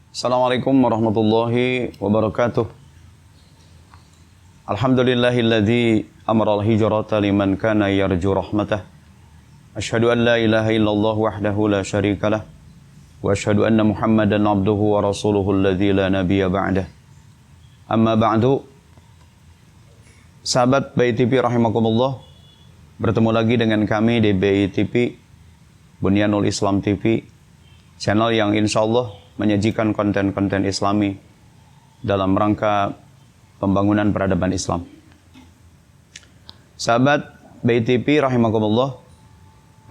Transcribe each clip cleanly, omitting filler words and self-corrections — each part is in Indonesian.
Assalamualaikum warahmatullahi wabarakatuh. Alhamdulillahilladzi amara al-hijrata liman kana yarju rahmatah. Asyhadu an la ilaha illallah wahdahu la syarikalah. Wa asyhadu anna Muhammadan abduhu wa rasuluhu alladzi la nabiyya ba'dah. Amma ba'du. Sahabat BI TV rahimakumullah, bertemu lagi dengan kami di BI TV, Bunyanul Islam TV, channel yang insyaallah menyajikan konten-konten Islami dalam rangka pembangunan peradaban Islam. Sahabat BI TV rahimakumullah,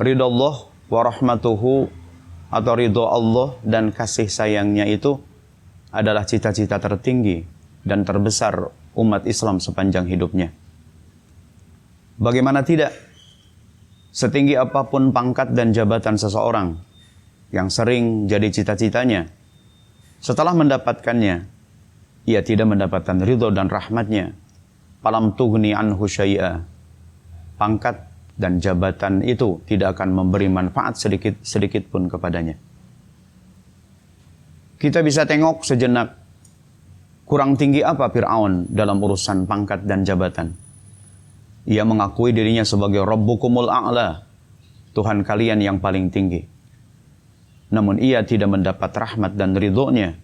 ridho Allah wa rahmatuhu atau ridho Allah dan kasih sayangnya itu adalah cita-cita tertinggi dan terbesar umat Islam sepanjang hidupnya. Bagaimana tidak? Setinggi apapun pangkat dan jabatan seseorang yang sering jadi cita-citanya, setelah mendapatkannya, ia tidak mendapatkan ridho dan rahmatnya. Falam tughni anhu syai'a. Pangkat dan jabatan itu tidak akan memberi manfaat sedikit pun kepadanya. Kita bisa tengok sejenak, kurang tinggi apa Fir'aun dalam urusan pangkat dan jabatan. Ia mengakui dirinya sebagai Rabbukumul A'la, Tuhan kalian yang paling tinggi. Namun ia tidak mendapat rahmat dan ridhonya.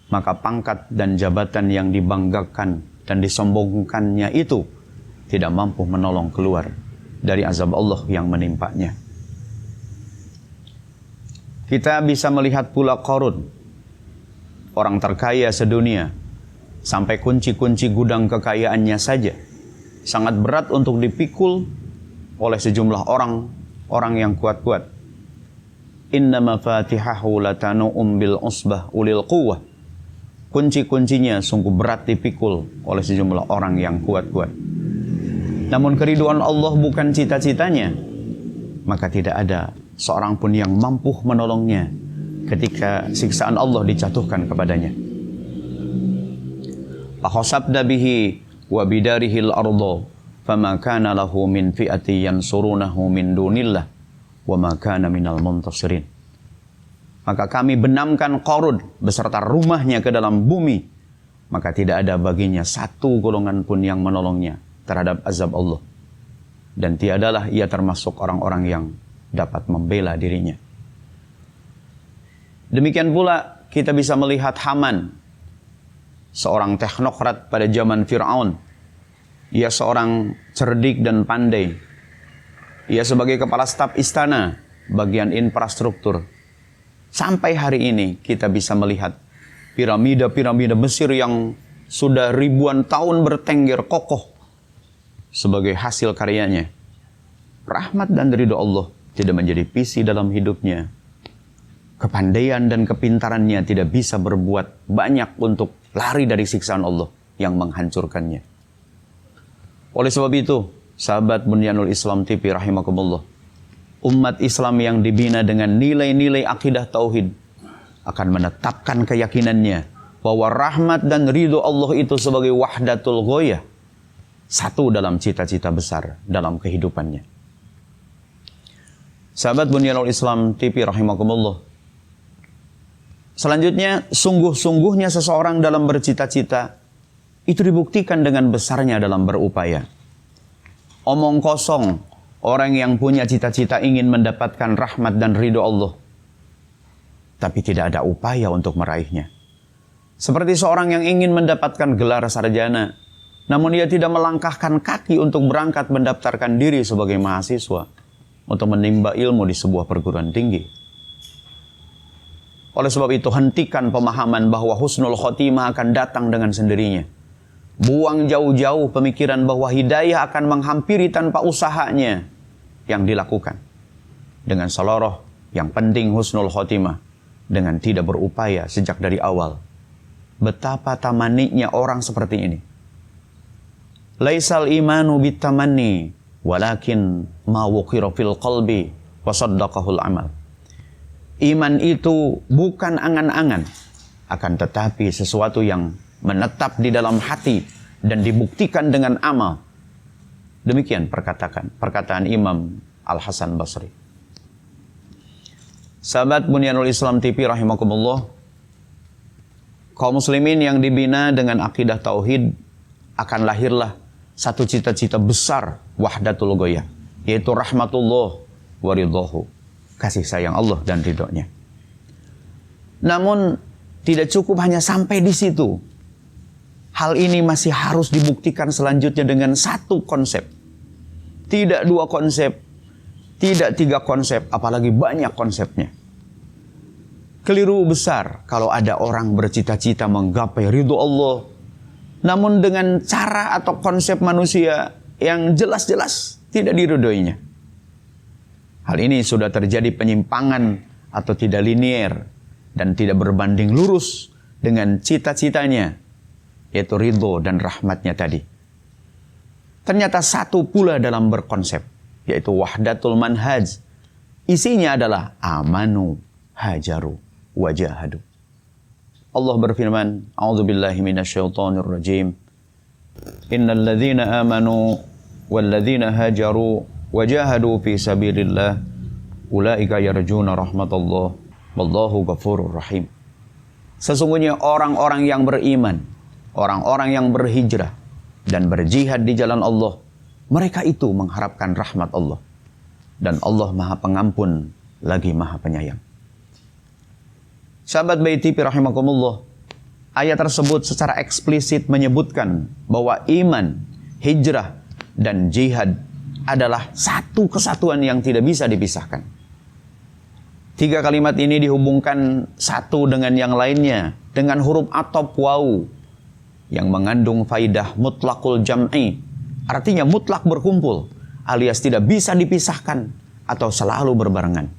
Maka pangkat dan jabatan yang dibanggakan dan disombongkannya itu tidak mampu menolong keluar dari azab Allah yang menimpanya. Kita bisa melihat pula Qarun, orang terkaya sedunia, sampai kunci-kunci gudang kekayaannya saja sangat berat untuk dipikul oleh sejumlah orang yang kuat-kuat. Inna mafatihahu latanu'um bil usbah ulil quwwah. Kunci-kuncinya sungguh berat dipikul oleh sejumlah orang yang kuat-kuat. Namun keriduan Allah bukan cita-citanya, maka tidak ada seorang pun yang mampu menolongnya ketika siksaan Allah dijatuhkan kepadanya. Fakhasabna bihi wa bidarihil arda fama kana lahu min fi'ati yansurunahu min dunillah wa ma kana minal muntasirin. Maka kami benamkan Qarun beserta rumahnya ke dalam bumi, maka tidak ada baginya satu golongan pun yang menolongnya terhadap azab Allah, dan tiadalah ia termasuk orang-orang yang dapat membela dirinya. Demikian pula kita bisa melihat Haman, seorang teknokrat pada zaman Fir'aun. Ia seorang cerdik dan pandai. Ia sebagai kepala staf istana, bagian infrastruktur. Sampai hari ini kita bisa melihat piramida-piramida Mesir yang sudah ribuan tahun bertengger kokoh sebagai hasil karyanya. Rahmat dan ridho Allah tidak menjadi visi dalam hidupnya. Kepandaian dan kepintarannya tidak bisa berbuat banyak untuk lari dari siksaan Allah yang menghancurkannya. Oleh sebab itu, sahabat Bunyanul Islam TV rahimakumullah, umat Islam yang dibina dengan nilai-nilai akidah tauhid akan menetapkan keyakinannya bahwa rahmat dan ridho Allah itu sebagai wahdatul ghoyah, satu dalam cita-cita besar dalam kehidupannya. Sahabat Bunyanul Islam TV rahimakumullah, selanjutnya, sungguh-sungguhnya seseorang dalam bercita-cita itu dibuktikan dengan besarnya dalam berupaya. Omong kosong orang yang punya cita-cita ingin mendapatkan rahmat dan ridho Allah, tapi tidak ada upaya untuk meraihnya. Seperti seorang yang ingin mendapatkan gelar sarjana, namun ia tidak melangkahkan kaki untuk berangkat mendaftarkan diri sebagai mahasiswa untuk menimba ilmu di sebuah perguruan tinggi. Oleh sebab itu, hentikan pemahaman bahwa husnul khotimah akan datang dengan sendirinya. Buang jauh-jauh pemikiran bahwa hidayah akan menghampiri tanpa usahanya yang dilakukan. Dengan seloroh yang penting husnul khotimah dengan tidak berupaya sejak dari awal. Betapa tamaniknya orang seperti ini. Laisal imanu bitamanni walakin ma wuqira fil qalbi wa saddaqahul amal. Iman itu bukan angan-angan, akan tetapi sesuatu yang menetap di dalam hati dan dibuktikan dengan amal. Demikian perkataan Imam Al-Hasan Basri. Sahabat Bunyanul Islam TV rahimakumullah, kaum muslimin yang dibina dengan akidah tauhid, akan lahirlah satu cita-cita besar wahdatul ghoyah, yaitu rahmatullah wa ridhahu, kasih sayang Allah dan ridhonya. Namun tidak cukup hanya sampai di situ. Hal ini masih harus dibuktikan selanjutnya dengan satu konsep. Tidak dua konsep, tidak tiga konsep, apalagi banyak konsepnya. Keliru besar kalau ada orang bercita-cita menggapai ridho Allah, namun dengan cara atau konsep manusia yang jelas-jelas tidak diridhoinya. Hal ini sudah terjadi penyimpangan atau tidak linier dan tidak berbanding lurus dengan cita-citanya, yaitu ridho dan rahmatnya tadi. Ternyata satu pula dalam berkonsep, yaitu wahdatul manhaj. Isinya adalah amanu, hajaru, wajahadu. Allah berfirman, a'udzubillahi minasyaitonir rajim. Innal ladzina amanu wal ladzina hajaru wajahadu fi sabilillah ulaika yarjuna rahmatallah wallahu ghafurur rahim. Sesungguhnya orang-orang yang beriman, orang-orang yang berhijrah dan berjihad di jalan Allah, mereka itu mengharapkan rahmat Allah. Dan Allah Maha Pengampun lagi Maha Penyayang. Sahabat Bayi TV rahimakumullah, ayat tersebut secara eksplisit menyebutkan bahwa iman, hijrah, dan jihad adalah satu kesatuan yang tidak bisa dipisahkan. Tiga kalimat ini dihubungkan satu dengan yang lainnya dengan huruf atop wawu yang mengandung faidah mutlakul jam'i, artinya mutlak berkumpul alias tidak bisa dipisahkan atau selalu berbarengan.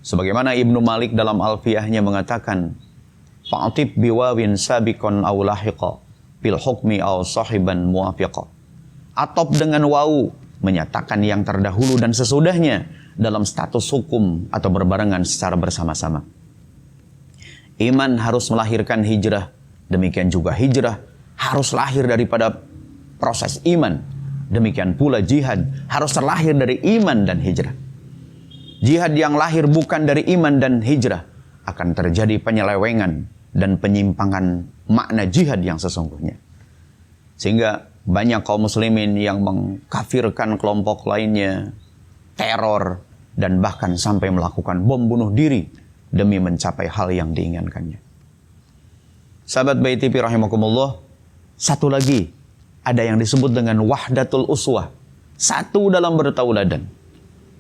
Sebagaimana Ibnu Malik dalam Alfiyahnya mengatakan, fa'atib biwawin sabiqon aw lahiqa bil hukmi aw sahiban muwafiqa. Atop dengan wawu menyatakan yang terdahulu dan sesudahnya dalam status hukum atau berbarengan secara bersama-sama. Iman harus melahirkan hijrah, demikian juga hijrah harus lahir daripada proses iman. Demikian pula jihad harus terlahir dari iman dan hijrah. Jihad yang lahir bukan dari iman dan hijrah akan terjadi penyelewengan dan penyimpangan makna jihad yang sesungguhnya. Sehingga banyak kaum muslimin yang mengkafirkan kelompok lainnya, teror, dan bahkan sampai melakukan bom bunuh diri demi mencapai hal yang diinginkannya. Sahabat Bayi TV rahimakumullah, satu lagi ada yang disebut dengan wahdatul uswah, satu dalam bertauladan.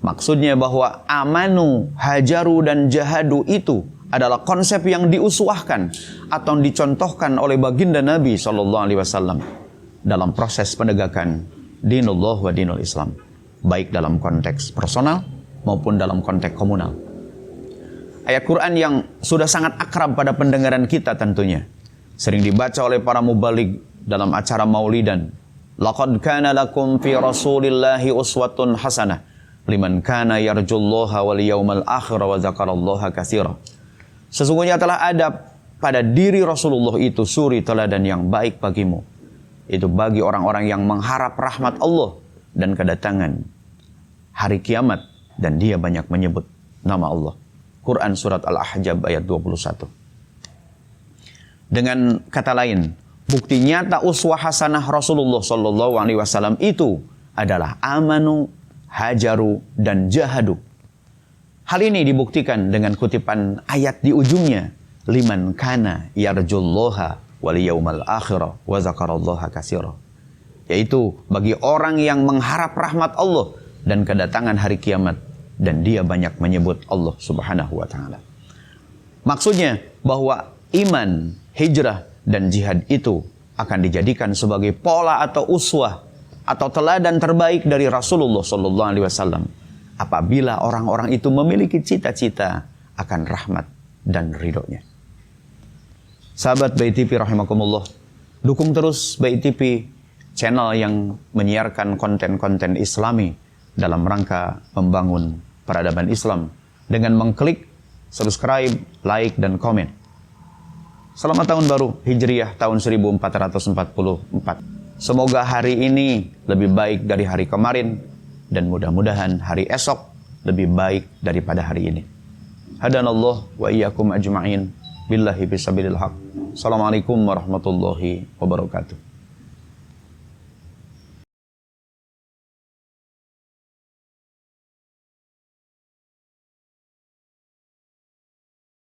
Maksudnya bahwa amanu, hajaru, dan jahadu itu adalah konsep yang diuswahkan atau dicontohkan oleh baginda Nabi SAW dalam proses penegakan dinullah wa dinul Islam, baik dalam konteks personal maupun dalam konteks komunal. Ayat Quran yang sudah sangat akrab pada pendengaran kita tentunya, sering dibaca oleh para mubaligh dalam acara maulidan. Laqad kana lakum fi rasulillahi uswatun hasanah liman kana yarjullaha wal yawmal akhir wa dzakarallaha katsira. Sesungguhnya telah ada pada diri Rasulullah itu suri teladan yang baik bagimu. Itu bagi orang-orang yang mengharap rahmat Allah dan kedatangan hari kiamat, dan dia banyak menyebut nama Allah. Quran surat Al-Ahzab ayat 21. Dengan kata lain, bukti nyata uswah hasanah Rasulullah SAW itu adalah amanu, hajaru, dan jahadu. Hal ini dibuktikan dengan kutipan ayat di ujungnya, liman kana yarjullaha wal yawmal akhir wa dzakarallaha katsira. Yaitu bagi orang yang mengharap rahmat Allah dan kedatangan hari kiamat, dan dia banyak menyebut Allah Subhanahu wa taala. Maksudnya bahwa iman, hijrah, dan jihad itu akan dijadikan sebagai pola atau uswah atau teladan terbaik dari Rasulullah SAW apabila orang-orang itu memiliki cita-cita akan rahmat dan ridhonya. Sahabat Bayi TV rahimakumullah, dukung terus Bayi TV, channel yang menyiarkan konten-konten Islami dalam rangka membangun peradaban Islam dengan mengklik subscribe, like, dan komen. Selamat tahun baru Hijriah tahun 1444. Semoga hari ini lebih baik dari hari kemarin, dan mudah-mudahan hari esok lebih baik daripada hari ini. Hadanallah wa iyyakum ajma'in. Billahi fisabilil haq. Assalamualaikum warahmatullahi wabarakatuh.